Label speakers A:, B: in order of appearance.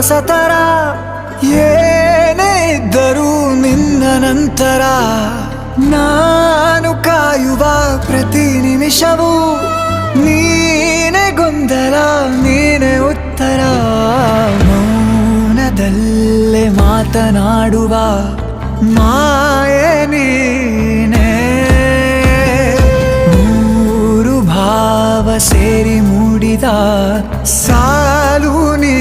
A: ಹೊಸತರ ಏನೇ ಇದ್ದರೂ ನಿನ್ನ ನಂತರ ನಾನು ಕಾಯುವ ಪ್ರತಿ ನಿಮಿಷವೂ ನೀನೆ ಗೊಂದಲ ನೀನೆ ಉತ್ತರ ಮೌನದಲ್ಲೇ ಮಾತನಾಡುವ ಮಾಯೆ ನೀನೆ ಮೂರು ಭಾವ ಸೇರಿ ಮೂಡಿದ ಸಾಲು ನೀ